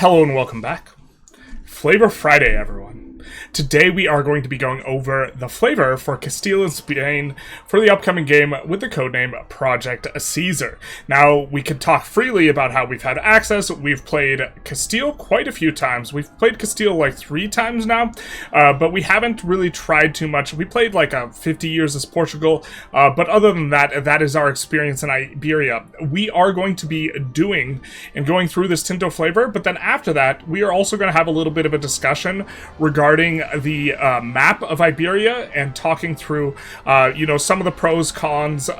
Hello and welcome back. Flavor Friday, everyone. Today we are going to be going over the flavor for Castile and Spain for the upcoming game with the codename Project Caesar. Now, we can talk freely about how we've had access. We've played Castile quite a few times. We've played Castile like 3 times now, but we haven't really tried too much. We played like 50 years as Portugal, but other than that, that is our experience in Iberia. We are going to be doing and going through this Tinto flavor, but then after that, we are also going to have a little bit of a discussion regarding the map of Iberia and talking through, some of the pros, cons.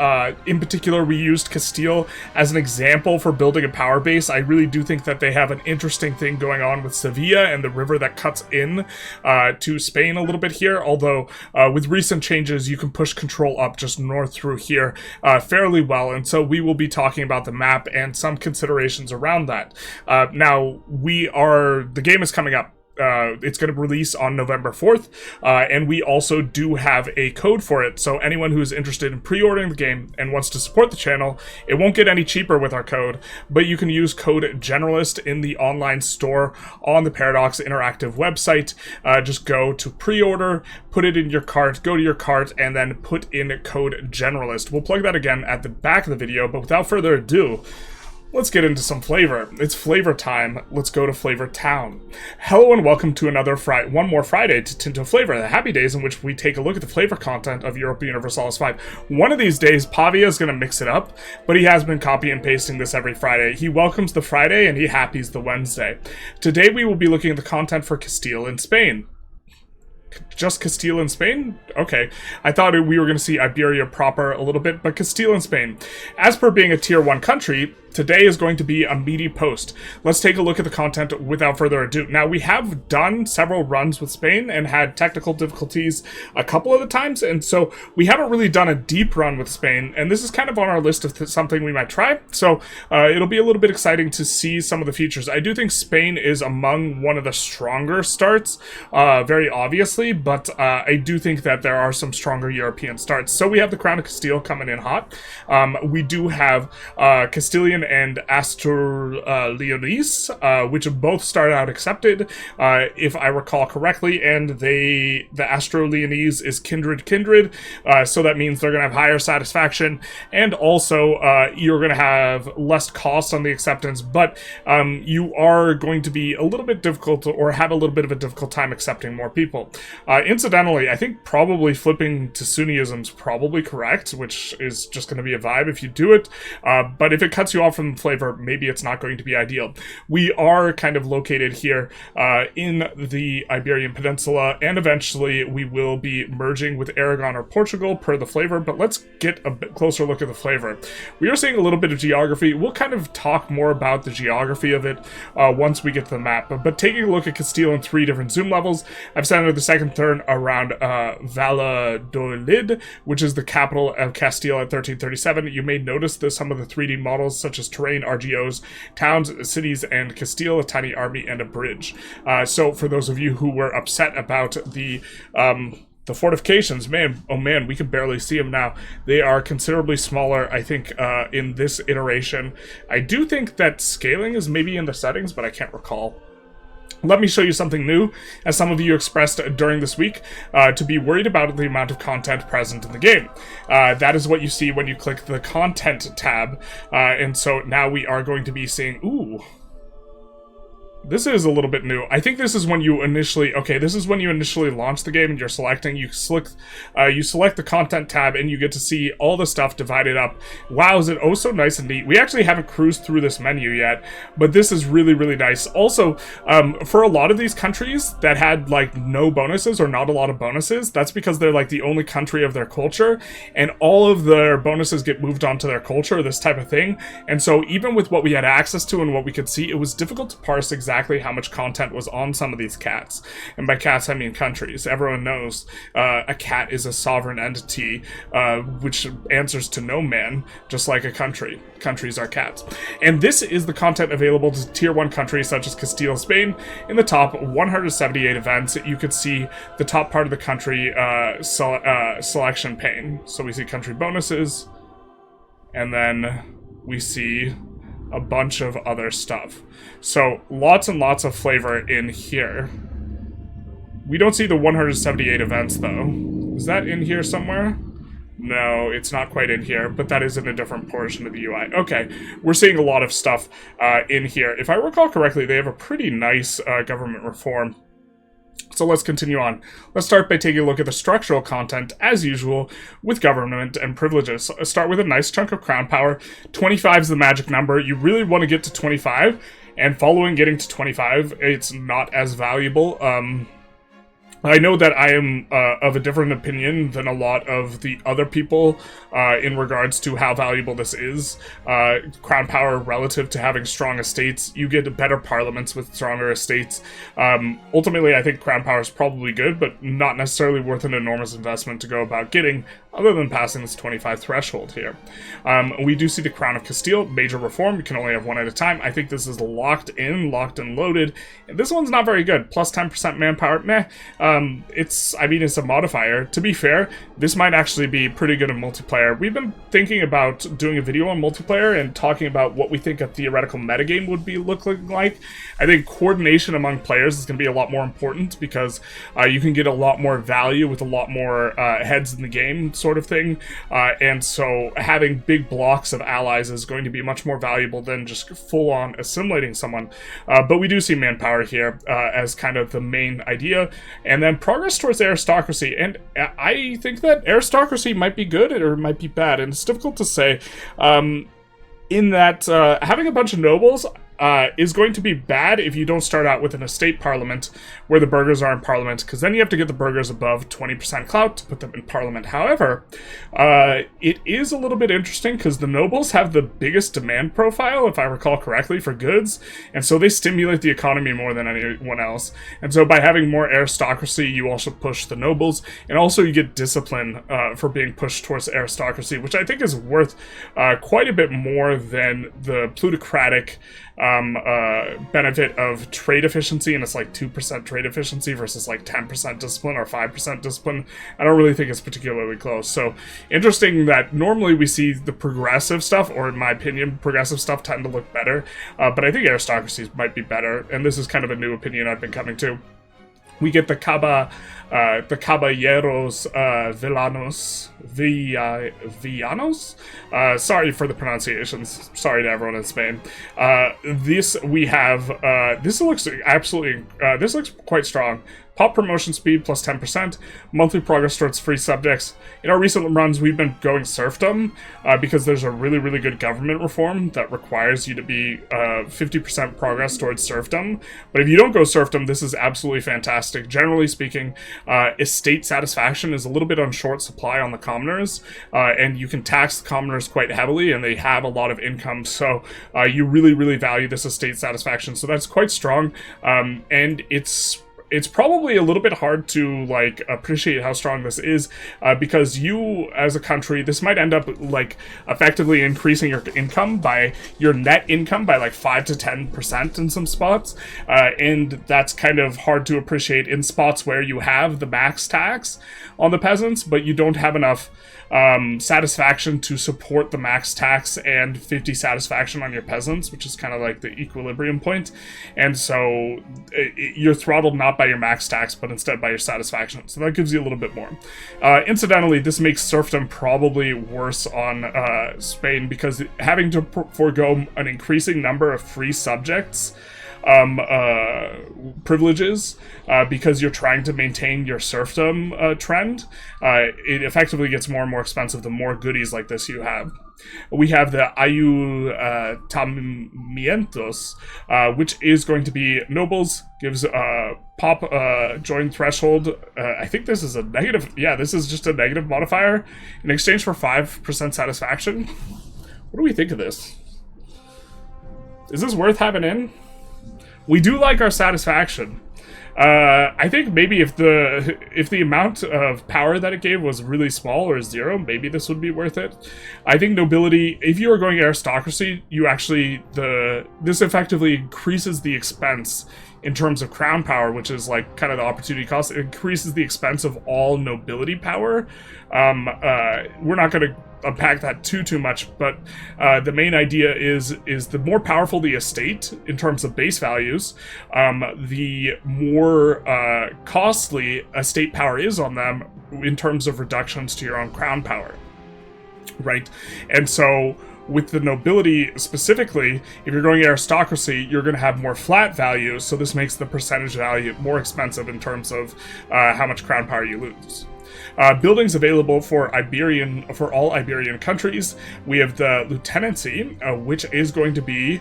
In particular, we used Castile as an example for building a power base. I really do think that they have an interesting thing going on with Sevilla and the river that cuts in to Spain a little bit here, although with recent changes, you can push control up just north through here fairly well, and so we will be talking about the map and some considerations around that. Now, the game is coming up. It's going to release on November 4th, and we also do have a code for it, so anyone who is interested in pre-ordering the game and wants to support the channel, it won't get any cheaper with our code, but you can use code GENERALIST in the online store on the Paradox Interactive website. Just go to pre-order, put it in your cart, go to your cart, and then put in code GENERALIST. We'll plug that again at the back of the video, but without further ado, let's get into some flavor. It's flavor time. Let's go to Flavor Town. Hello and welcome to one more Friday to Tinto Flavor, the happy days in which we take a look at the flavor content of Europa Universalis 5. One of these days, Pavia is going to mix it up, but he has been copy and pasting this every Friday. He welcomes the Friday and he happies the Wednesday. Today we will be looking at the content for Castile in Spain. Just Castile and Spain? Okay. I thought we were going to see Iberia proper a little bit, but Castile and Spain. As per being a tier 1 country, today is going to be a meaty post. Let's take a look at the content without further ado. Now, we have done several runs with Spain and had technical difficulties a couple of the times, and so we haven't really done a deep run with Spain, and this is kind of on our list of something we might try, so it'll be a little bit exciting to see some of the features. I do think Spain is among one of the stronger starts, very obviously, but I do think that there are some stronger European starts. So we have the Crown of Castile coming in hot. We do have Castilian and Astro-Leonese, which have both started out accepted, if I recall correctly, and the Astro-Leonese is kindred, so that means they're going to have higher satisfaction, and also you're going to have less cost on the acceptance, but you are going to be a little bit difficult or have a little bit of a difficult time accepting more people. Incidentally, I think probably flipping to Sunniism is probably correct, which is just going to be a vibe if you do it, but if it cuts you off from the flavor, maybe it's not going to be ideal. We are kind of located here in the Iberian Peninsula, and eventually we will be merging with Aragon or Portugal per the flavor, but let's get a bit closer look at the flavor. We are seeing a little bit of geography. We'll kind of talk more about the geography of it once we get to the map, but taking a look at Castile in 3 different zoom levels, I've centered the second turn around Valladolid, which is the capital of Castile at 1337. You may notice that some of the 3D models, such as terrain, RGOs, towns, cities, and Castile, a tiny army, and a bridge. So for those of you who were upset about the fortifications, man, oh man, we can barely see them now. They are considerably smaller, I think, in this iteration. I do think that scaling is maybe in the settings, but I can't recall. Let me show you something new, as some of you expressed during this week, to be worried about the amount of content present in the game. That is what you see when you click the Content tab, and so now we are going to be seeing, ooh, this is a little bit new. I think this is when you initially launch the game and you're selecting, you select the Content tab and you get to see all the stuff divided up. Wow, is it oh so nice and neat. We actually haven't cruised through this menu yet, but this is really, really nice. Also, for a lot of these countries that had like no bonuses or not a lot of bonuses, that's because they're like the only country of their culture, and all of their bonuses get moved onto their culture, this type of thing. And so even with what we had access to and what we could see, it was difficult to parse exactly how much content was on some of these cats. And by cats, I mean countries. Everyone knows a cat is a sovereign entity, which answers to no man, just like a country. Countries are cats. And this is the content available to tier 1 countries such as Castile, Spain. In the top 178 events, you could see the top part of the country selection pane. So we see country bonuses, and then we see a bunch of other stuff. So lots and lots of flavor in here. We don't see the 178 events, though. Is that in here somewhere? No, it's not quite in here, but that is in a different portion of the UI. Okay, we're seeing a lot of stuff in here. If I recall correctly, they have a pretty nice government reform. So let's continue on. Let's start by taking a look at the structural content, as usual, with government and privileges. So let's start with a nice chunk of crown power. 25 is the magic number. You really want to get to 25, and following getting to 25, it's not as valuable. I know that I am of a different opinion than a lot of the other people in regards to how valuable this is. Crown power relative to having strong estates. You get better parliaments with stronger estates. Ultimately, I think crown power is probably good, but not necessarily worth an enormous investment to go about getting, other than passing this 25 threshold here. We do see the Crown of Castile, major reform. You can only have one at a time. I think this is locked and loaded. And this one's not very good. Plus 10% manpower, meh. It's a modifier. To be fair, this might actually be pretty good in multiplayer. We've been thinking about doing a video on multiplayer and talking about what we think a theoretical metagame would be looking like. I think coordination among players is going to be a lot more important because you can get a lot more value with a lot more heads in the game sort of thing. And so having big blocks of allies is going to be much more valuable than just full-on assimilating someone. But we do see manpower here as kind of the main idea. And then progress towards aristocracy, and I think that aristocracy might be good or it might be bad, and it's difficult to say, in that having a bunch of nobles is going to be bad if you don't start out with an estate parliament where the burghers are in parliament, because then you have to get the burghers above 20% clout to put them in parliament. However, it is a little bit interesting because the nobles have the biggest demand profile, if I recall correctly, for goods, and so they stimulate the economy more than anyone else. And so by having more aristocracy, you also push the nobles, and also you get discipline for being pushed towards aristocracy, which I think is worth quite a bit more than the plutocratic benefit of trade efficiency, and it's like 2% trade efficiency versus like 10% discipline or 5% discipline. I don't really think it's particularly close. So interesting that normally we see the progressive stuff, or in my opinion, progressive stuff tend to look better, but I think aristocracies might be better, and this is kind of a new opinion I've been coming to. We get the Caballeros Villanos. Sorry for the pronunciations. Sorry to everyone in Spain. This looks absolutely. This looks quite strong. Pop promotion speed plus 10%. Monthly progress towards free subjects. In our recent runs, we've been going serfdom because there's a really, really good government reform that requires you to be 50% progress towards serfdom. But if you don't go serfdom, this is absolutely fantastic. Generally speaking, estate satisfaction is a little bit on short supply on the commoners, and you can tax the commoners quite heavily, and they have a lot of income. So you really, really value this estate satisfaction. So that's quite strong, and it's probably a little bit hard to like appreciate how strong this is because you as a country, this might end up like effectively increasing your income by your net income by like 5 to 10% in some spots, and that's kind of hard to appreciate in spots where you have the max tax on the peasants, but you don't have enough satisfaction to support the max tax and 50 satisfaction on your peasants, which is kind of like the equilibrium point. And so you're throttled not by your max tax, but instead by your satisfaction. So that gives you a little bit more. Incidentally, this makes serfdom probably worse on Spain because having to forego an increasing number of free subjects privileges because you're trying to maintain your serfdom trend, it effectively gets more and more expensive the more goodies like this you have. We have the ayuntamientos, which is going to be nobles, gives pop join threshold. I think this is a negative. Yeah, this is just a negative modifier in exchange for 5% satisfaction. What do we think of this? Is this worth having in? We do like our satisfaction. I think maybe if the amount of power that it gave was really small or 0, maybe this would be worth it. I think nobility, if you are going aristocracy, you actually, this effectively increases the expense in terms of crown power, which is like kind of the opportunity cost. It increases the expense of all nobility power. We're not going to unpack that too much, but the main idea is the more powerful the estate in terms of base values, the more costly estate power is on them in terms of reductions to your own crown power, right? And so with the nobility specifically, if you're going aristocracy, you're going to have more flat values, so this makes the percentage value more expensive in terms of how much crown power you lose. Buildings available for all Iberian countries. We have the lieutenancy, which is going to be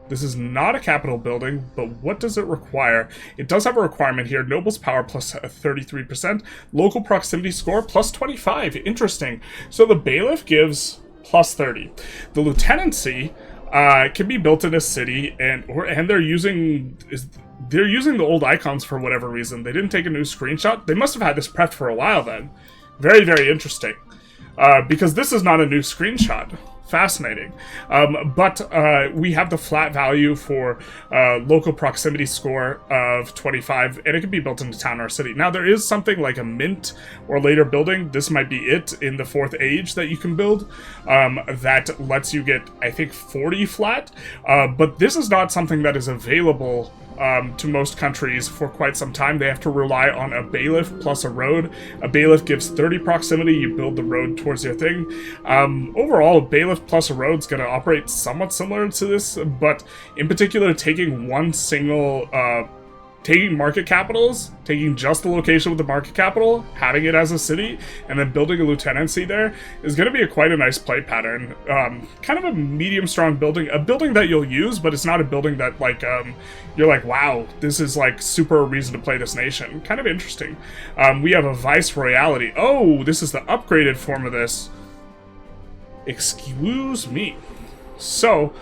this is not a capital building, but what does it require? It does have a requirement here. Noble's power plus 33%. Local proximity score plus 25. Interesting. So the bailiff gives plus 30. The lieutenancy can be built in a city, and they're using the old icons for whatever reason. They didn't take a new screenshot. They must have had this prepped for a while then. Very, very interesting. Because this is not a new screenshot. Fascinating. But we have the flat value for local proximity score of 25, and it can be built into town or city. Now, there is something like a mint or later building. This might be it in the 4th age that you can build that lets you get, I think, 40 flat. But this is not something that is available to most countries for quite some time. They have to rely on a bailiff plus a road. A bailiff gives 30 proximity, you build the road towards your thing. Overall, a bailiff plus a road is going to operate somewhat similar to this, but in particular, taking one single taking market capitals, taking just the location with the market capital, having it as a city, and then building a lieutenancy there is going to be quite a nice play pattern. Kind of a medium strong building, a building that you'll use, but it's not a building that like you're like, wow, this is like super reason to play this nation. Kind of interesting. We have a viceroyalty. Oh, this is the upgraded form of this. Excuse me. So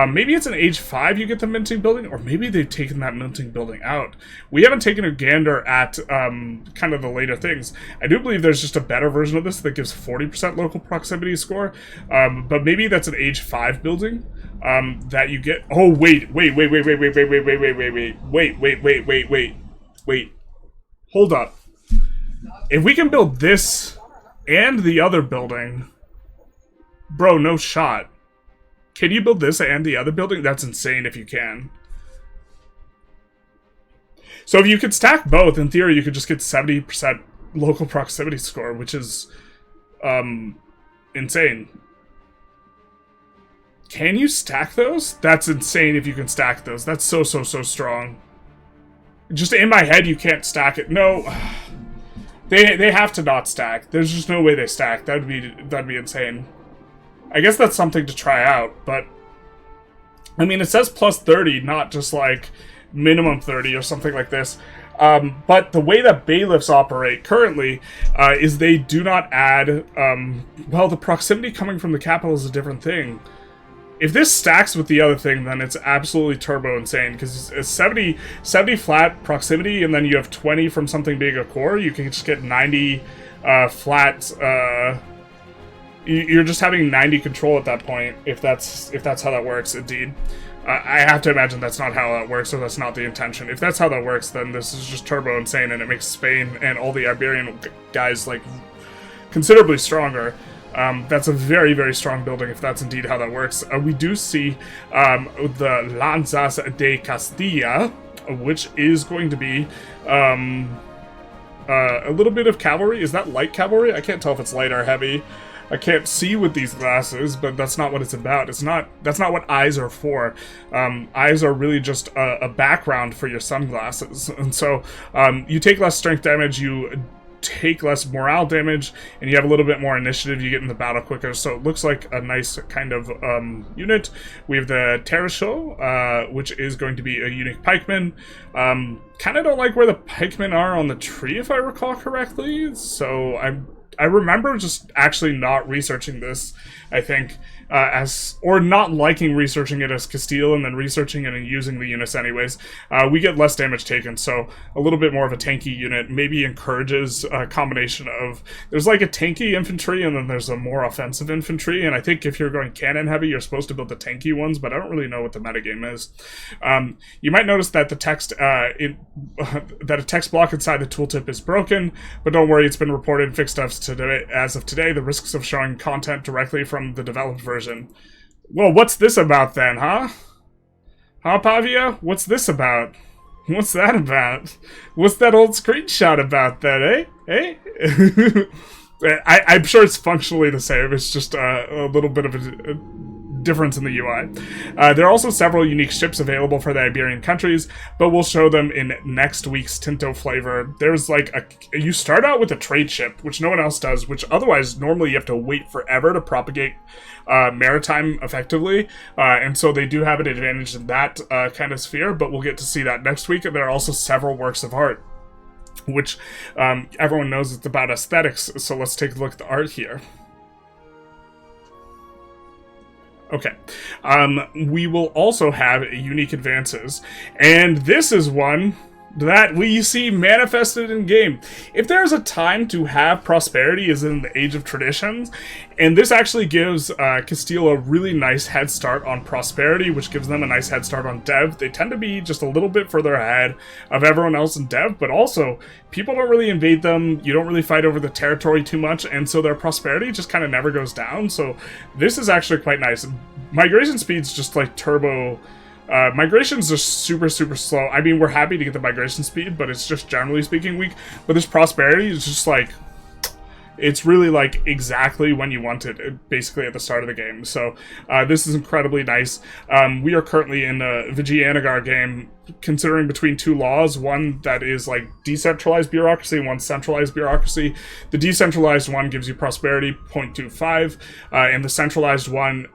maybe it's an age 5 you get the minting building, or maybe they've taken that minting building out. We haven't taken a gander at kind of the later things. I do believe there's just a better version of this that gives 40% local proximity score, but maybe that's an age 5 building that you get. Oh, wait. Hold up. If we can build this and the other building, bro, no shot. Can you build this and the other building? That's insane if you can. So if you could stack both, in theory, you could just get 70% local proximity score, which is insane. Can you stack those? That's insane if you can stack those. That's so strong. Just in my head, you can't stack it. No. They have to not stack. There's just no way they stack. That'd be insane. I guess that's something to try out, but I mean, it says plus 30, not just like minimum 30 or something like this. But the way that bailiffs operate currently is they do not add, well, the proximity coming from the capital is a different thing. If this stacks with the other thing, then it's absolutely turbo insane, because it's 70 flat proximity, and then you have 20 from something being a core. You can just get 90 flat. You're just having 90 control at that point, if that's how that works, indeed. I have to imagine that's not how that works, or that's not the intention. If that's how that works, then this is just turbo insane, and it makes Spain and all the Iberian guys, like, considerably stronger. That's a very strong building, if that's indeed how that works. We do see the Lanzas de Castilla, which is going to be a little bit of cavalry. Is that light cavalry? I can't tell if it's light or heavy. I can't see with these glasses, but that's not what it's about. That's not what eyes are for. Eyes are really just a background for your sunglasses. And so you take less strength damage, you take less morale damage, and you have a little bit more initiative. You get in the battle quicker. So it looks like a nice kind of unit. We have the Tereshul, which is going to be a unique pikeman. Kind of don't like where the pikemen are on the tree, if I recall correctly. So I remember just actually not researching this, I think, or not liking researching it as Castile and then researching it and using the units anyways, we get less damage taken. So a little bit more of a tanky unit maybe encourages a combination of, there's like a tanky infantry and then there's a more offensive infantry, and I think if you're going cannon heavy, you're supposed to build the tanky ones, but I don't really know what the metagame is. You might notice that the text that a text block inside the tooltip is broken, but don't worry, it's been reported and fixed as of today. The risks of showing content directly from the developed version. Well, what's this about then, huh? Huh, Pavia? What's this about? What's that about? What's that old screenshot about then, eh? I'm sure it's functionally the same. It's just a little bit of a difference in the UI. There are also several unique ships available for the Iberian countries, but we'll show them in next week's Tinto Flavour. There's like you start out with a trade ship, which no one else does, which otherwise normally you have to wait forever to propagate maritime effectively, and so they do have an advantage in that kind of sphere, but we'll get to see that next week. And there are also several works of art, which everyone knows it's about aesthetics, so let's take a look at the art here. Okay, we will also have unique advances, and this is one that we see manifested in game. If there's a time to have prosperity is in the Age of Traditions, and this actually gives Castile a really nice head start on prosperity, which gives them a nice head start on dev. They tend to be just a little bit further ahead of everyone else in dev, but also people don't really invade them, you don't really fight over the territory too much, and so their prosperity just kind of never goes down. So this is actually quite nice. Migration speed's just like turbo. Migration's just super slow. I mean, we're happy to get the migration speed, but it's just generally speaking weak. But this prosperity is just like, it's really like exactly when you want it, basically at the start of the game. So this is incredibly nice. We are currently in a Vigianagar game, considering between two laws, one that is like decentralized bureaucracy and one centralized bureaucracy. The decentralized one gives you prosperity 0.25, and the centralized one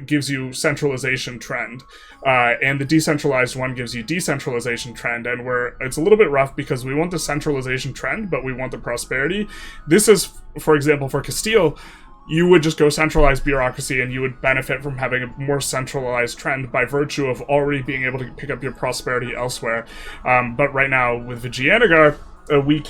gives you centralization trend. And the decentralized one gives you decentralization trend, and it's a little bit rough because we want the centralization trend, but we want the prosperity. This is, for example, for Castile, you would just go centralized bureaucracy and you would benefit from having a more centralized trend by virtue of already being able to pick up your prosperity elsewhere. But right now with Vigianagar, we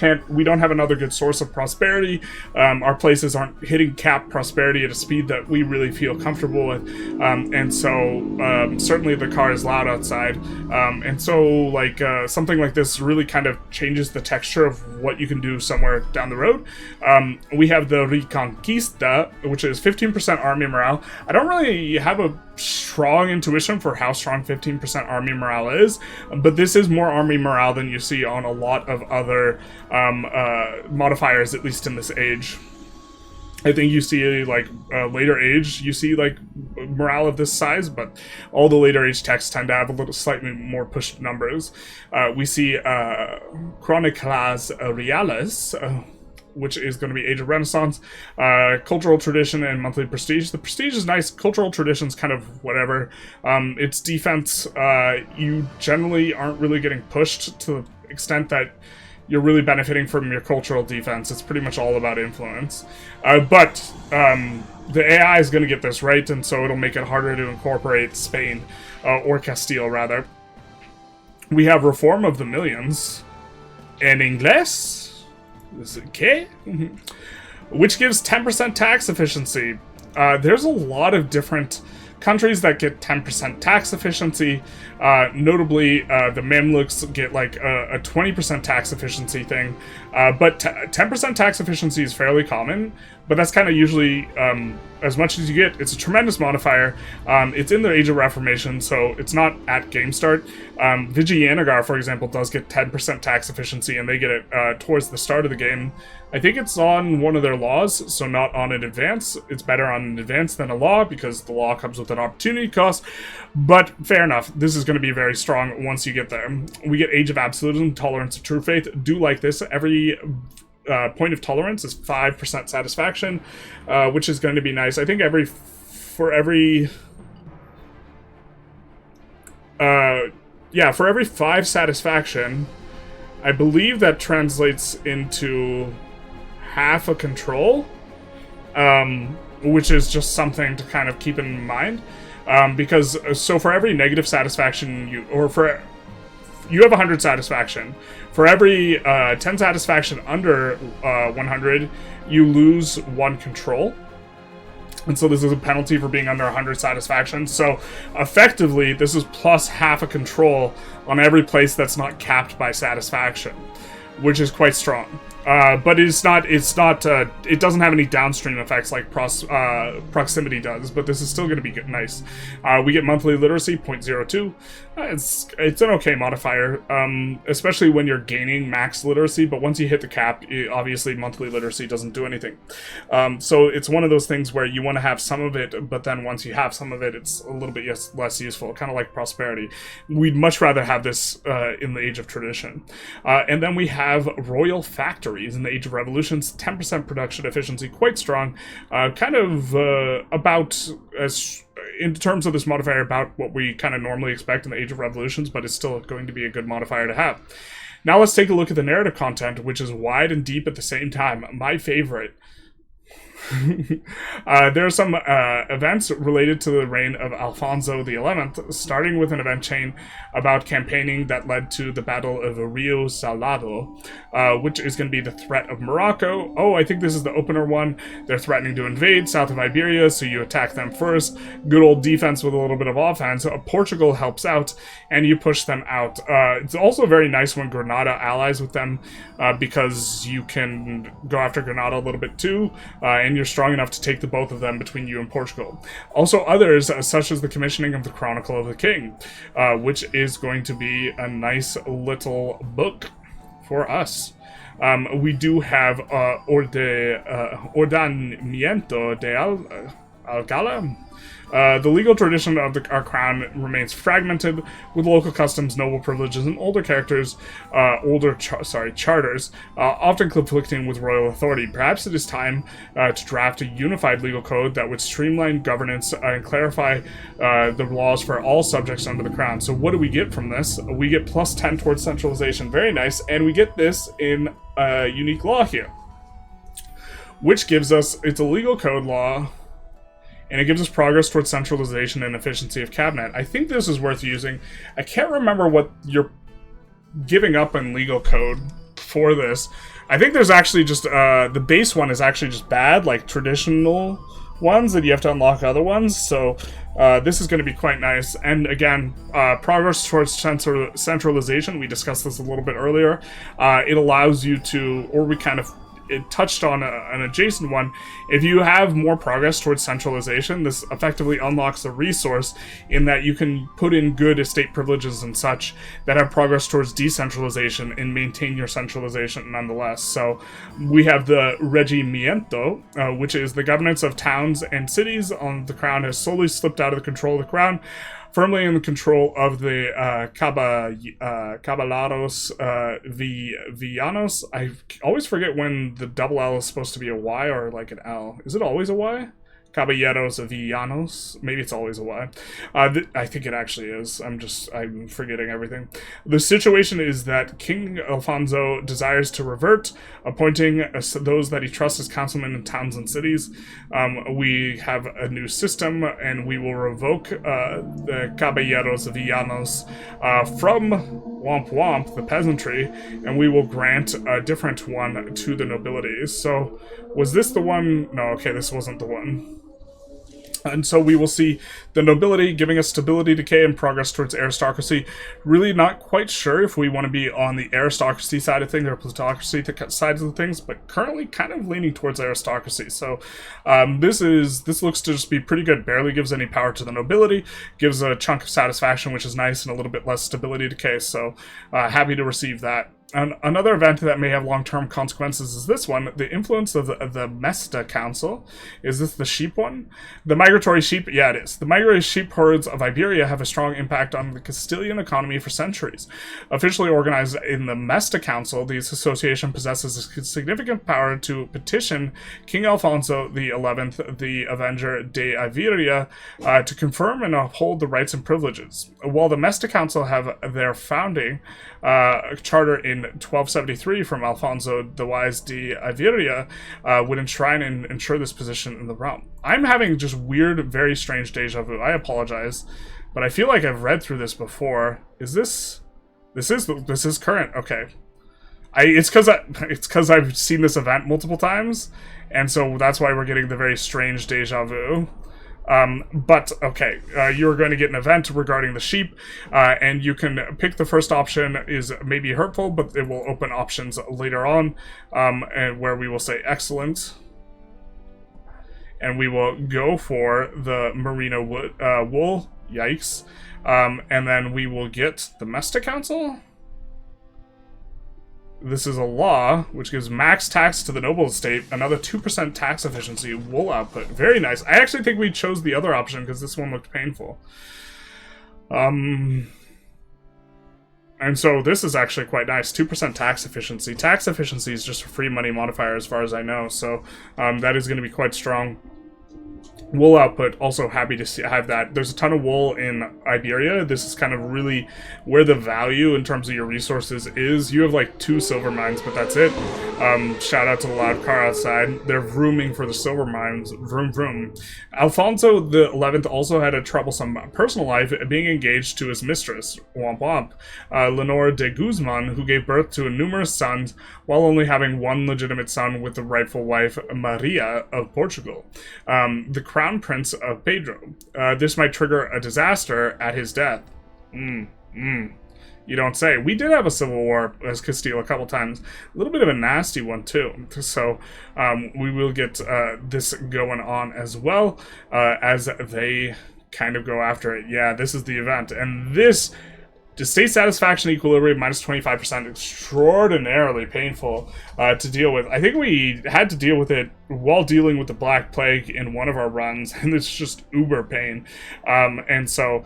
don't have another good source of prosperity. Our places aren't hitting cap prosperity at a speed that we really feel comfortable with, and so certainly the car is loud outside, and so like something like this really kind of changes the texture of what you can do somewhere down the road. We have the Reconquista, which is 15% army morale. I don't really have a strong intuition for how strong 15% army morale is, but this is more army morale than you see on a lot of other modifiers, at least in this age. I think you see like later age, you see like morale of this size, but all the later age texts tend to have a little slightly more pushed numbers. We see Chroniclas Realis, which is going to be Age of Renaissance, cultural tradition, and monthly prestige. The prestige is nice. Cultural tradition's kind of whatever. It's defense. You generally aren't really getting pushed to the extent that you're really benefiting from your cultural defense. It's pretty much all about influence. But the AI is going to get this right, and so it'll make it harder to incorporate Spain, or Castile, rather. We have Reform of the Millions in English. This is okay, which gives 10% tax efficiency. There's a lot of different countries that get 10% tax efficiency. Notably, the Mamluks get like a 20% tax efficiency thing, but 10% tax efficiency is fairly common, but that's kind of usually as much as you get. It's a tremendous modifier. It's in the Age of Reformation, so it's not at game start. Vigianagar, for example, does get 10% tax efficiency, and they get it towards the start of the game. I think it's on one of their laws, so not on an advance. It's better on an advance than a law, because the law comes with an opportunity cost, but fair enough. This is going to be very strong once you get there. We get Age of Absolutism, Tolerance of True Faith. Do like this. Every point of tolerance is 5% satisfaction, which is going to be nice. I think for every 5 satisfaction, I believe that translates into half a control. which is just something to kind of keep in mind. Because, so for every negative satisfaction you have 100 satisfaction. For every 10 satisfaction under 100, you lose 1 control. And so this is a penalty for being under 100 satisfaction. So effectively, this is plus half a control on every place that's not capped by satisfaction, which is quite strong. But it doesn't have any downstream effects like proximity does, but this is still going to be nice. We get monthly literacy, 0.02. It's an okay modifier, especially when you're gaining max literacy, but once you hit the cap, obviously monthly literacy doesn't do anything. So it's one of those things where you want to have some of it, but then once you have some of it, it's a little bit less useful, kind of like prosperity. We'd much rather have this in the Age of Tradition. And then we have Royal Factories in the Age of Revolutions, 10% production efficiency, quite strong, kind of about as in terms of this modifier about what we kind of normally expect in the Age of Revolutions, but it's still going to be a good modifier to have. Now let's take a look at the narrative content, which is wide and deep at the same time. My favorite. There are some events related to the reign of Alfonso XI, starting with an event chain about campaigning that led to the Battle of Rio Salado, which is going to be the threat of Morocco. Oh, I think this is the opener one. They're threatening to invade south of Iberia, so you attack them first. Good old defense with a little bit of offense. Portugal helps out, and you push them out. It's also very nice when Granada allies with them, because you can go after Granada a little bit too, and you're strong enough to take the both of them between you and Portugal. Also others, such as the commissioning of the Chronicle of the King, which is going to be a nice little book for us. We do have Ordenamiento de Alcala. The legal tradition of our crown remains fragmented, with local customs, noble privileges, and older characters, charters, often conflicting with royal authority. Perhaps it is time to draft a unified legal code that would streamline governance and clarify the laws for all subjects under the crown. So what do we get from this? We get plus 10 towards centralization. Very nice. And we get this in unique law here, which gives us, it's a legal code law, and it gives us progress towards centralization and efficiency of cabinet. I think this is worth using. I can't remember what you're giving up in legal code for this. I think there's actually just, the base one is actually just bad, like traditional ones, that you have to unlock other ones, so this is going to be quite nice. And again, progress towards centralization, we discussed this a little bit earlier. It allows you to, or we kind of it touched on an adjacent one. If you have more progress towards centralization, this effectively unlocks a resource in that you can put in good estate privileges and such that have progress towards decentralization and maintain your centralization nonetheless. So we have the regimiento, which is the governance of towns and cities on the crown has slowly slipped out of the control of the crown, firmly in the control of the Caballeros Villanos. I always forget when the double L is supposed to be a Y or like an L. Is it always a Y? Caballeros Villanos. Maybe it's always a Y. I think it actually is. I'm forgetting everything. The situation is that King Alfonso desires to revert, appointing those that he trusts as councilmen in towns and cities. We have a new system, and we will revoke the Caballeros Villanos from Womp Womp, the peasantry, and we will grant a different one to the nobility. So, was this the one? No, okay, this wasn't the one. And so we will see the nobility giving us stability, decay, and progress towards aristocracy. Really not quite sure if we want to be on the aristocracy side of things or plutocracy sides of things, but currently kind of leaning towards aristocracy. So this looks to just be pretty good. Barely gives any power to the nobility, gives a chunk of satisfaction, which is nice, and a little bit less stability decay. So happy to receive that. And another event that may have long-term consequences is this one, the influence of the Mesta Council. Is this the sheep one? The migratory sheep? Yeah, it is. The migratory sheep herds of Iberia have a strong impact on the Castilian economy for centuries. Officially organized in the Mesta Council, this association possesses a significant power to petition King Alfonso XI, the Avenger de Iberia, to confirm and uphold the rights and privileges. While the Mesta Council have their founding charter in in 1273 from Alfonso the Wise de Iberia would enshrine and ensure this position in the realm. I'm having just weird, very strange deja vu. I apologize, but I feel like I've read through this before. Is this... This is current. Okay. It's because I've seen this event multiple times, and so that's why we're getting the very strange deja vu. But, okay, you're going to get an event regarding the sheep, and you can pick the first option is maybe hurtful, but it will open options later on, and where we will say excellent. And we will go for the merino wool. Yikes. And then we will get domestic council. This is a law, which gives max tax to the noble estate, another 2% tax efficiency, wool output. Very nice. I actually think we chose the other option because this one looked painful. And so this is actually quite nice. 2% tax efficiency. Tax efficiency is just a free money modifier as far as I know, so that is going to be quite strong. Wool output, also happy to have that. There's a ton of wool in Iberia. This is kind of really where the value in terms of your resources is. You have like 2 silver mines, but that's it. Shout out to the loud car outside. They're vrooming for the silver mines. Vroom vroom. Alfonso the 11th also had a troublesome personal life, being engaged to his mistress, womp womp, Lenore de Guzman, who gave birth to numerous sons, while only having one legitimate son with the rightful wife, Maria of Portugal. The Crown Prince of Pedro. This might trigger a disaster at his death. You don't say. We did have a civil war as Castile a couple times. A little bit of a nasty one, too. So we will get this going on as well as they kind of go after it. Yeah, this is the event. And this... To state satisfaction equilibrium, minus 25%, extraordinarily painful to deal with. I think we had to deal with it while dealing with the Black Plague in one of our runs, and it's just uber pain. And so,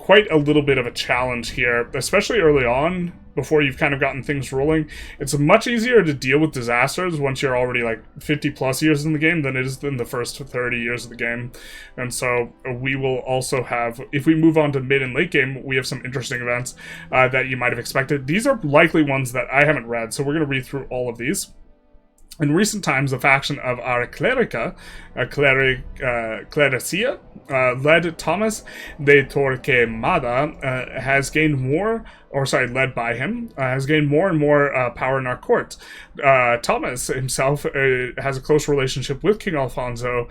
quite a little bit of a challenge here, especially early on, before you've kind of gotten things rolling. It's much easier to deal with disasters once you're already like 50 plus years in the game than it is in the first 30 years of the game. And so we will also have, if we move on to mid and late game, we have some interesting events that you might have expected. These are likely ones that I haven't read, so we're going to read through all of these. In recent times, the faction of our clericia, led Thomas de Torquemada, has gained more, led by him, has gained more and more power in our court. Thomas himself has a close relationship with King Alfonso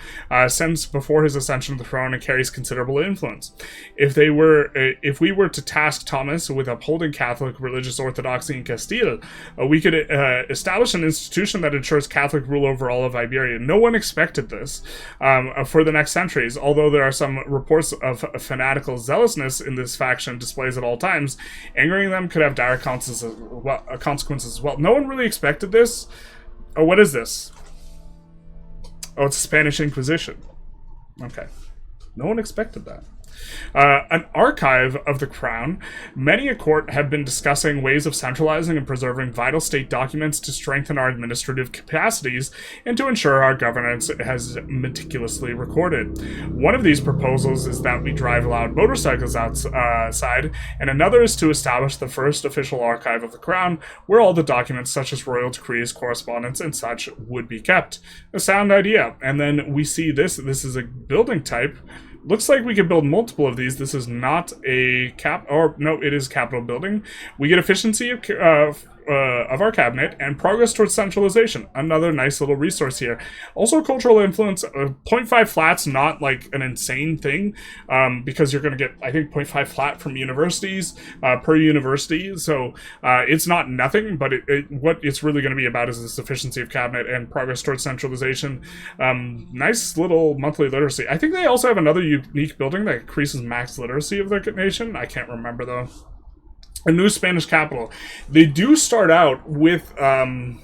since before his ascension to the throne and carries considerable influence. If we were to task Thomas with upholding Catholic religious orthodoxy in Castile, we could establish an institution that ensures Catholic rule over all of Iberia. No one expected this for the next centuries, although there are some reports of fanatical zealousness in this faction displays at all times. Angering them could have direct consequences as well. No one really expected this. Oh, what is this? Oh, it's the Spanish Inquisition. Okay. No one expected that. An archive of the crown. Many a court have been discussing ways of centralizing and preserving vital state documents to strengthen our administrative capacities and to ensure our governance has meticulously recorded. One of these proposals is that we drive loud motorcycles outside, and another is to establish the first official archive of the crown, where all the documents such as royal decrees, correspondence, and such would be kept. A sound idea. And then we see this. This is a building type. Looks like we could build multiple of these. This is not a it is capital building. We get efficiency of our cabinet and progress towards centralization. Another nice little resource here. Also cultural influence. 0.5 flat's not like an insane thing because you're going to get, I think, 0.5 flat from universities per university. So it's not nothing, but what it's really going to be about is this efficiency of cabinet and progress towards centralization. Nice little monthly literacy. I think they also have another unique building that increases max literacy of their nation. I can't remember though. A new Spanish capital. They do start out with I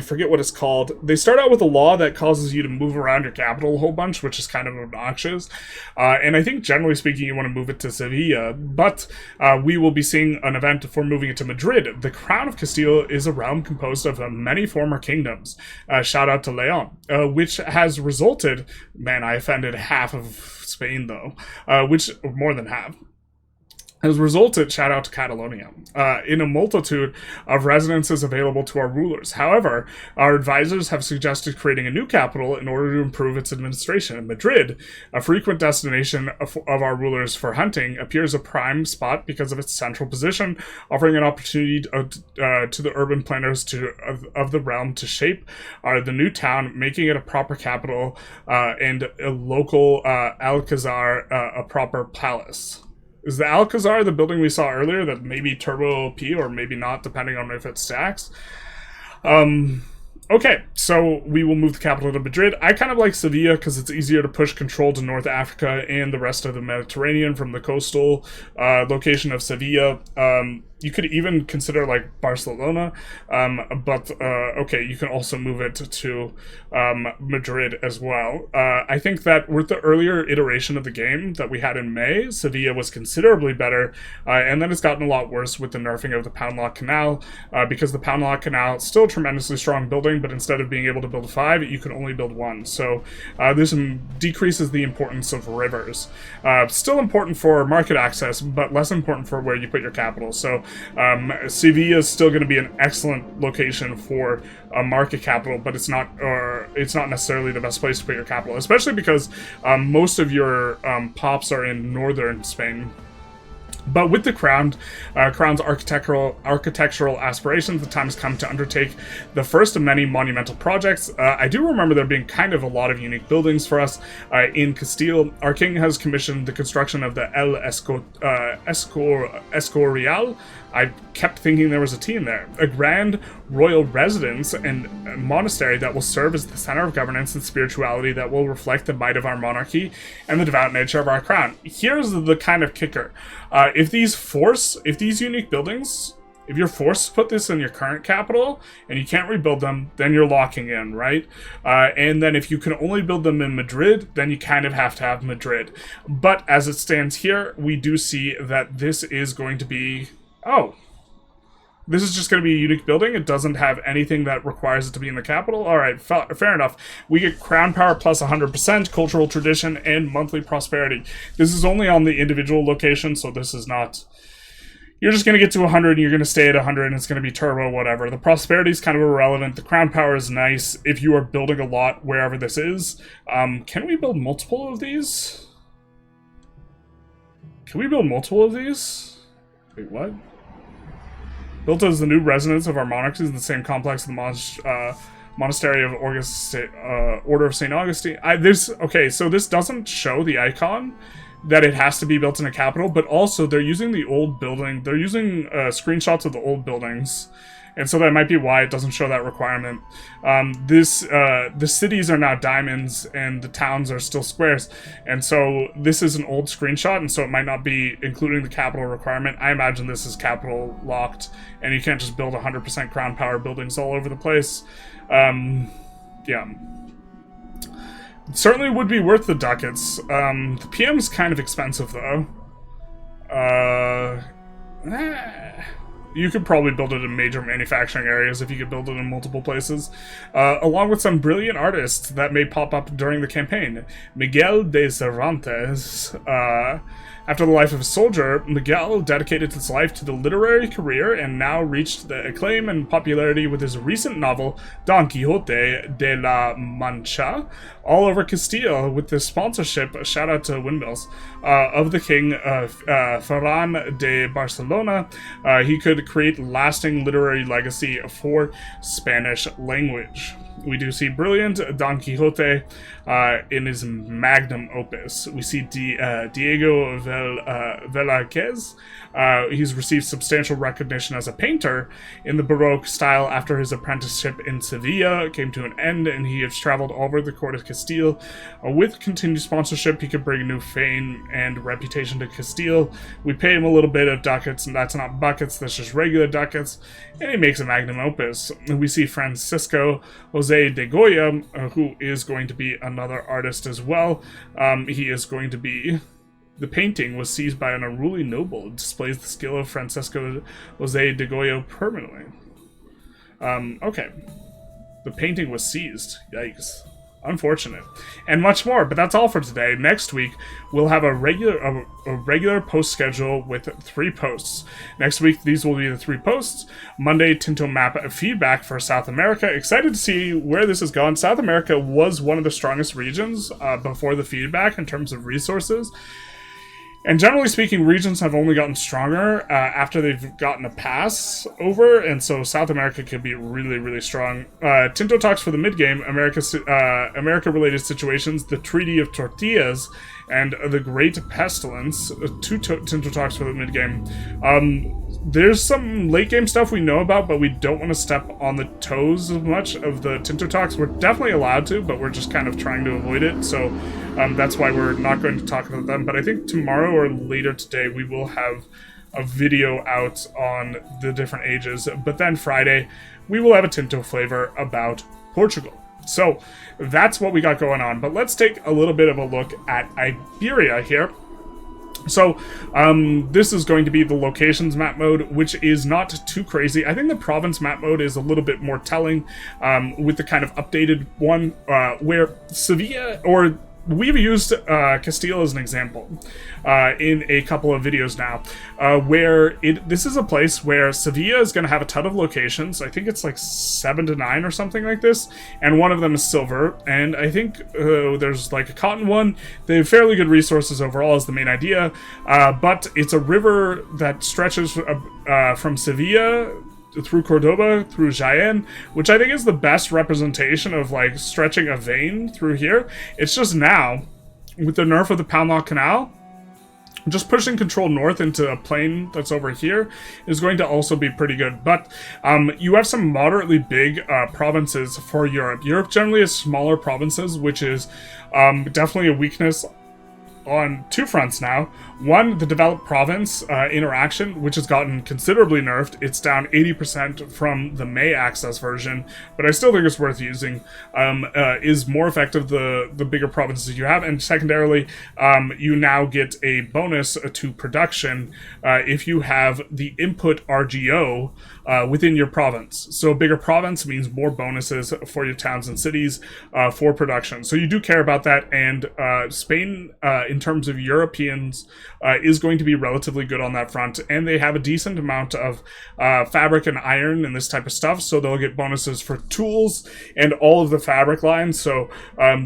forget what it's called. They start out with a law that causes you to move around your capital a whole bunch, which is kind of obnoxious. And I think generally speaking, you want to move it to Sevilla, but we will be seeing an event for moving it to Madrid. The Crown of Castile is a realm composed of many former kingdoms. Shout out to Leon, which has resulted, man, I offended half of Spain though, which more than half. has resulted, shout out to Catalonia, in a multitude of residences available to our rulers. However, our advisors have suggested creating a new capital in order to improve its administration. Madrid, a frequent destination of our rulers for hunting, appears a prime spot because of its central position, offering an opportunity to the urban planners of the realm to shape the new town, making it a proper capital and a local Alcazar a proper palace. Is the Alcazar the building we saw earlier that maybe Turbo P or maybe not, depending on if it stacks? Okay, so we will move the capital to Madrid. I kind of like Sevilla because it's easier to push control to North Africa and the rest of the Mediterranean from the coastal location of Sevilla. You could even consider like Barcelona, but okay, you can also move it to Madrid as well. I think that with the earlier iteration of the game that we had in May, Sevilla was considerably better, and then it's gotten a lot worse with the nerfing of the Pound Lock Canal, because the Pound Lock Canal is still a tremendously strong building, but instead of being able to build 5, you can only build 1. So this decreases the importance of rivers. Still important for market access, but less important for where you put your capital. So Sevilla is still going to be an excellent location for a market capital, but it's not necessarily the best place to put your capital, especially because most of your pops are in northern Spain. But with the crown's architectural aspirations, the time has come to undertake the first of many monumental projects. I do remember there being kind of a lot of unique buildings for us in Castile. Our king has commissioned the construction of the El Escorial. I kept thinking there was a T in there. A grand royal residence and monastery that will serve as the center of governance and spirituality that will reflect the might of our monarchy and the devout nature of our crown. Here's the kind of kicker. If these unique buildings, if you're forced to put this in your current capital and you can't rebuild them, then you're locking in, right? And then if you can only build them in Madrid, then you kind of have to have Madrid. But as it stands here, we do see that this is going to be... Oh, this is just going to be a unique building. It doesn't have anything that requires it to be in the capital. All right, fair enough. We get crown power plus 100%, cultural tradition, and monthly prosperity. This is only on the individual location, so this is not... You're just going to get to 100, and you're going to stay at 100, and it's going to be turbo, whatever. The prosperity is kind of irrelevant. The crown power is nice if you are building a lot wherever this is. Can we build multiple of these? Can we build multiple of these? Wait, what? Built as the new residence of our monarchs in the same complex of the monastery of Order of St. Augustine. Okay, so this doesn't show the icon that it has to be built in a capital, but also they're using the old building. They're using screenshots of the old buildings. And so that might be why it doesn't show that requirement. The cities are now diamonds and the towns are still squares. And so this is an old screenshot, and so it might not be including the capital requirement. I imagine this is capital locked, and you can't just build 100% crown power buildings all over the place. Yeah. It certainly would be worth the ducats. The PM's kind of expensive, though. You could probably build it in major manufacturing areas if you could build it in multiple places, along with some brilliant artists that may pop up during the campaign. Miguel de Cervantes. After the life of a soldier, Miguel dedicated his life to the literary career and now reached the acclaim and popularity with his recent novel, Don Quixote de la Mancha, all over Castile with the sponsorship, shout out to Windmills, of the king Ferran de Barcelona. He could create lasting literary legacy for Spanish language. We do see brilliant Don Quixote in his magnum opus. We see Diego Velázquez. He's received substantial recognition as a painter in the Baroque style after his apprenticeship in Sevilla came to an end, and he has traveled all over the court of Castile. With continued sponsorship, he could bring new fame and reputation to Castile. We pay him a little bit of ducats, and that's not buckets, that's just regular ducats, and he makes a magnum opus. We see Francisco Jose de Goya, who is going to be another artist as well. He is going to be... The painting was seized by an unruly noble. It displays the skill of Francisco Jose de Goya permanently. Okay. The painting was seized. Yikes. Unfortunate. And much more, but that's all for today. Next week, we'll have a regular post schedule with 3 posts. Next week, these will be the 3 posts. Monday, Tinto map feedback for South America. Excited to see where this has gone. South America was one of the strongest regions before the feedback in terms of resources. And generally speaking, regions have only gotten stronger after they've gotten a pass over, and so South America could be really, really strong. Tinto talks for the mid-game, America-related situations, the Treaty of Tortillas, and the Great Pestilence. 2 Tinto talks for the mid-game. There's some late-game stuff we know about, but we don't want to step on the toes as much of the Tinto talks. We're definitely allowed to, but we're just kind of trying to avoid it, so that's why we're not going to talk about them. But I think tomorrow or later today we will have a video out on the different ages. But then Friday we will have a Tinto flavor about Portugal. So that's what we got going on. But let's take a little bit of a look at Iberia here. So this is going to be the locations map mode, which is not too crazy. I think the province map mode is a little bit more telling with the kind of updated one where Sevilla, or we've used Castile as an example in a couple of videos now, where this is a place where Sevilla is going to have a ton of locations. I think it's like 7 to 9 or something like this, and one of them is silver, and I think there's like a cotton one. They have fairly good resources overall is the main idea, but it's a river that stretches from Sevilla through Cordoba, through Jaén, which I think is the best representation of like stretching a vein through here. It's just now, with the nerf of the Poundlock Canal, just pushing control north into a plain that's over here is going to also be pretty good. But you have some moderately big provinces for Europe. Europe generally has smaller provinces, which is definitely a weakness on 2 fronts now. One, the developed province interaction, which has gotten considerably nerfed. It's down 80% from the May access version, but I still think it's worth using. Is more effective the bigger provinces you have, and secondarily, you now get a bonus to production if you have the input RGO within your province. So a bigger province means more bonuses for your towns and cities for production. So you do care about that, and Spain, in terms of Europeans, is going to be relatively good on that front, and they have a decent amount of fabric and iron and this type of stuff, so they'll get bonuses for tools and all of the fabric lines. So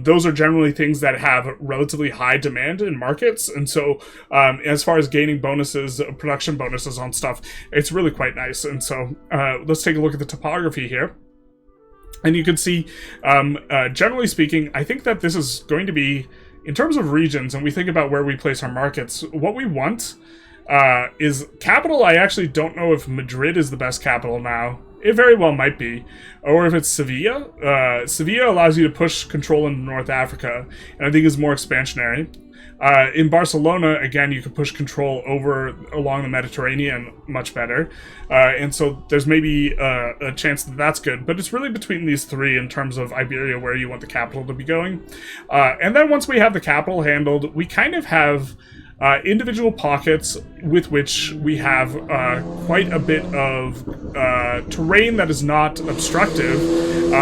those are generally things that have relatively high demand in markets, and so as far as gaining bonuses, production bonuses on stuff, it's really quite nice. And so let's take a look at the topography here. And you can see, generally speaking, I think that this is going to be, in terms of regions, and we think about where we place our markets, what we want is capital. I actually don't know if Madrid is the best capital now. It very well might be. Or if it's Sevilla. Sevilla allows you to push control into North Africa, and I think is more expansionary. In Barcelona, again, you can push control along the Mediterranean much better. And so there's maybe a chance that that's good. But it's really between these 3 in terms of Iberia where you want the capital to be going. And then once we have the capital handled, we kind of have individual pockets with which we have quite a bit of terrain that is not obstructive,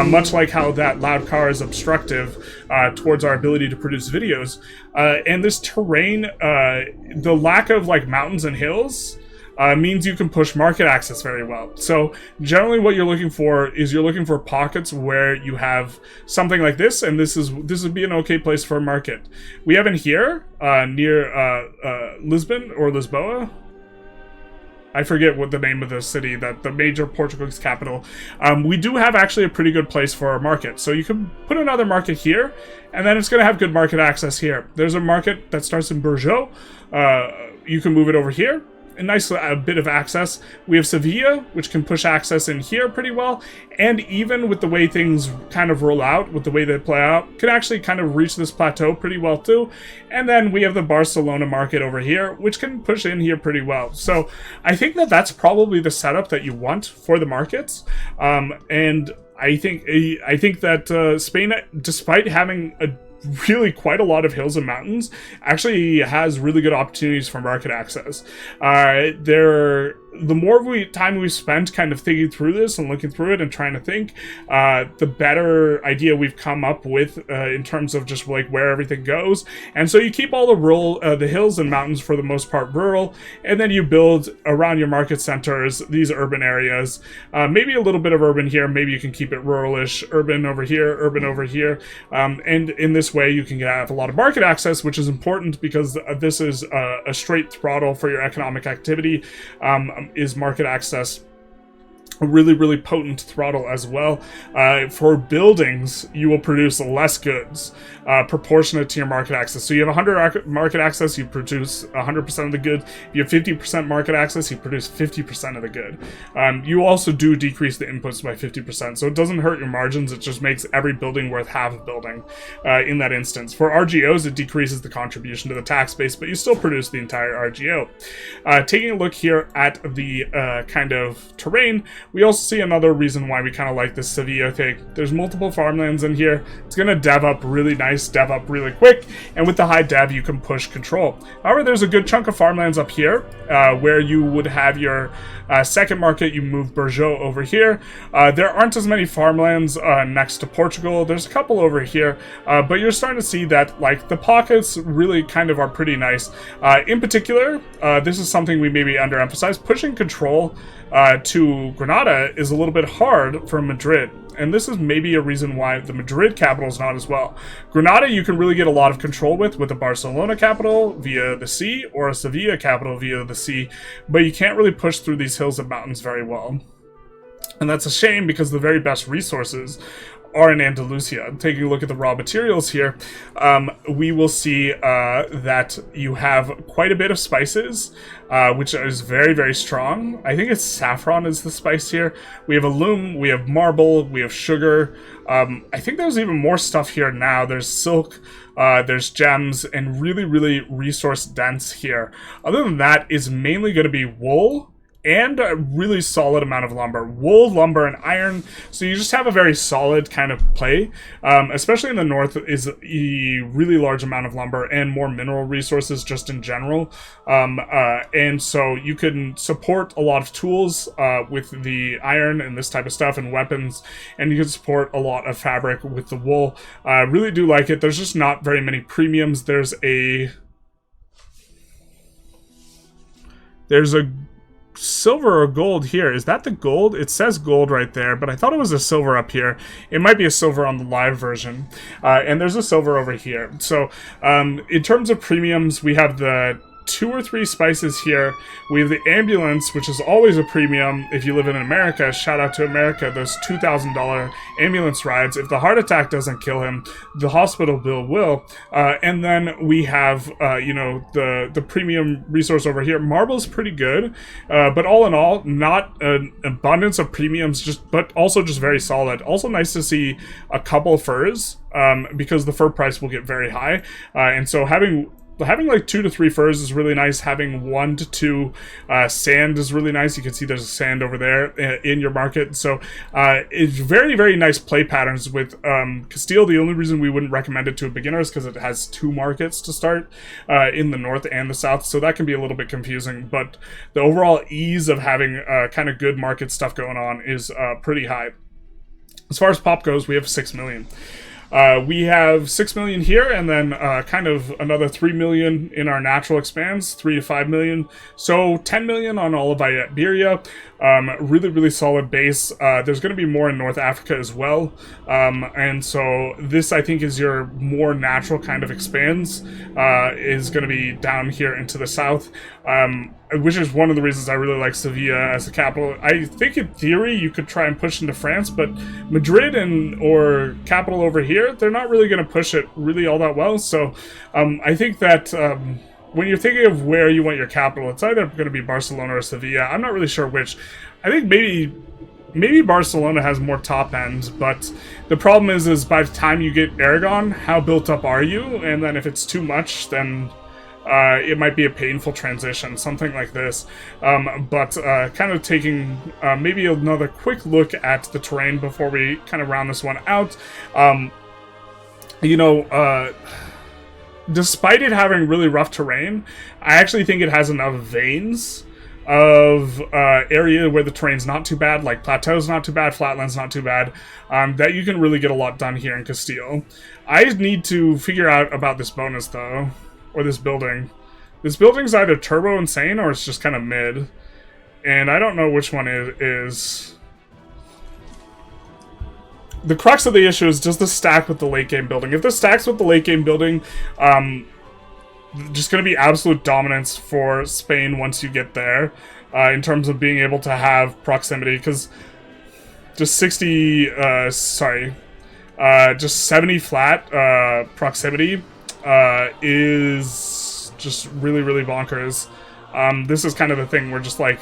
much like how that loud car is obstructive towards our ability to produce videos. And this terrain, the lack of like mountains and hills, means you can push market access very well. So generally what you're looking for is you're looking for pockets where you have something like this, and this would be an okay place for a market. We have in here, near Lisbon or Lisboa. I forget what the name of the city, that the major Portuguese capital. We do have actually a pretty good place for our market. So you can put another market here, and then it's going to have good market access here. There's a market that starts in Bourgeois. You can move it over here. A nice bit of access. We have Sevilla, which can push access in here pretty well, and even with the way things kind of roll out, with the way they play out, can actually kind of reach this plateau pretty well too. And then we have the Barcelona market over here, which can push in here pretty well. So I think that that's probably the setup that you want for the markets, and I think that Spain, despite having really quite a lot of hills and mountains, actually has really good opportunities for market access. the more time we've spent kind of thinking through this and looking through it and trying to think, the better idea we've come up with in terms of just like where everything goes. And so you keep all the rural, the hills and mountains for the most part rural, and then you build around your market centers these urban areas. Maybe a little bit of urban here. Maybe you can keep it ruralish. Urban over here, urban over here, and in this way you can have a lot of market access, which is important because this is a straight throttle for your economic activity. Is market access a really, really potent throttle as well. For buildings, you will produce less goods proportionate to your market access. So you have 100 market access, you produce 100% of the good. If you have 50% market access, you produce 50% of the good. You also do decrease the inputs by 50%, so it doesn't hurt your margins, it just makes every building worth half a building in that instance. For RGOs, it decreases the contribution to the tax base, but you still produce the entire RGO. Taking a look here at the kind of terrain, we also see another reason why we kind of like this Sevilla thing. There's multiple farmlands in here. It's going to dev up really nice, dev up really quick, and with the high dev, you can push control. However, there's a good chunk of farmlands up here where you would have your second market. You move Bourgeois over here. There aren't as many farmlands next to Portugal. There's a couple over here, but you're starting to see that like the pockets really kind of are pretty nice. In particular, this is something we maybe underemphasize. Pushing control to Granada is a little bit hard for Madrid, and this is maybe a reason why the Madrid capital is not as well. Granada you can really get a lot of control with a Barcelona capital via the sea or a Sevilla capital via the sea, but you can't really push through these hills and mountains very well. And that's a shame because the very best resources are in Andalusia. Taking a look at the raw materials here, we will see that you have quite a bit of spices, which is very, very strong. I think it's saffron is the spice here. We have alum, we have marble, we have sugar. I think there's even more stuff here now. There's silk, there's gems, and really, really resource dense here. Other than that, is mainly going to be wool and a really solid amount of lumber. Wool, lumber, and iron. So you just have a very solid kind of play. Especially in the north is a really large amount of lumber and more mineral resources just in general. And so you can support a lot of tools with the iron and this type of stuff and weapons. And you can support a lot of fabric with the wool. I really do like it. There's just not very many premiums. There's a silver or gold here. Is that the gold? It says gold right there, but I thought it was a silver up here. It might be a silver on the live version. And there's a silver over here. So in terms of premiums, we have the 2 or 3 spices here. We have the ambulance, which is always a premium if you live in America. Shout out to America, those $2,000 ambulance rides. If the heart attack doesn't kill him, the hospital bill will. And then we have, you know, the premium resource over here. Marble's pretty good, but all in all, not an abundance of premiums, but also just very solid. Also nice to see a couple furs, because the fur price will get very high. And so having like 2 to 3 furs is really nice. Having 1 to 2 sand is really nice. You can see there's sand over there in your market. So it's very, very nice play patterns with Castile. The only reason we wouldn't recommend it to a beginner is because it has 2 markets to start in the north and the south. So that can be a little bit confusing. But the overall ease of having kind of good market stuff going on is pretty high. As far as pop goes, we have 6 million. We have 6 million here, and then kind of another 3 million in our natural expands, 3 to 5 million. So 10 million on all of Iberia. Really, really solid base. There's going to be more in North Africa as well. And so this, I think, is your more natural kind of expands, is going to be down here into the south. Which is one of the reasons I really like Sevilla as the capital. I think in theory you could try and push into France, but Madrid or capital over here, they're not really going to push it really all that well. So I think that when you're thinking of where you want your capital, it's either going to be Barcelona or Sevilla. I'm not really sure which. I think maybe Barcelona has more top end, but the problem is by the time you get Aragon, how built up are you? And then if it's too much, then it might be a painful transition, something like this. But kind of taking maybe another quick look at the terrain before we kind of round this one out. Despite it having really rough terrain, I actually think it has enough veins of area where the terrain's not too bad, like plateau's not too bad, flatland's not too bad, that you can really get a lot done here in Castile. I need to figure out about this bonus, though, or this building. This building's either turbo insane or it's just kind of mid, and I don't know which one it is. The crux of the issue is, does this stack with the late game building? If this stacks with the late game building, just going to be absolute dominance for Spain once you get there, in terms of being able to have proximity, because just 70 flat proximity is just really, really bonkers. This is kind of the thing where just like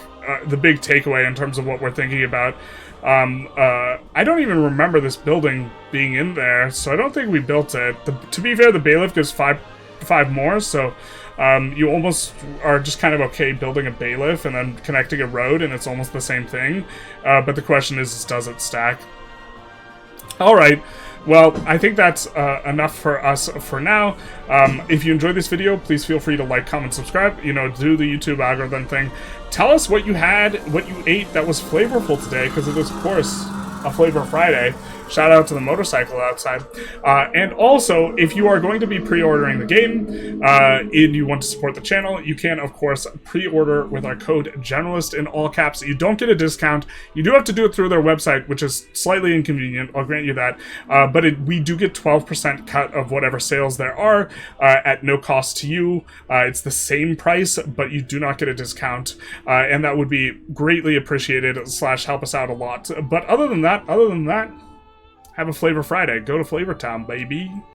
the big takeaway in terms of what we're thinking about. I don't even remember this building being in there, so I don't think we built it. To be fair, the bailiff gives five more, so you almost are just kind of okay building a bailiff and then connecting a road, and it's almost the same thing. But the question is does it stack? Alright, well, I think that's enough for us for now. If you enjoyed this video, please feel free to like, comment, subscribe. You know, do the YouTube algorithm thing. Tell us what you had, what you ate that was flavorful today, because it is, of course, a Flavor Friday. Shout out to the motorcycle outside. And also, if you are going to be pre-ordering the game and you want to support the channel, you can, of course, pre-order with our code GENERALIST in all caps. You don't get a discount. You do have to do it through their website, which is slightly inconvenient. I'll grant you that. But we do get 12% cut of whatever sales there are at no cost to you. It's the same price, but you do not get a discount. And that would be greatly appreciated / help us out a lot. But other than that, have a Flavor Friday. Go to Flavor Town, baby.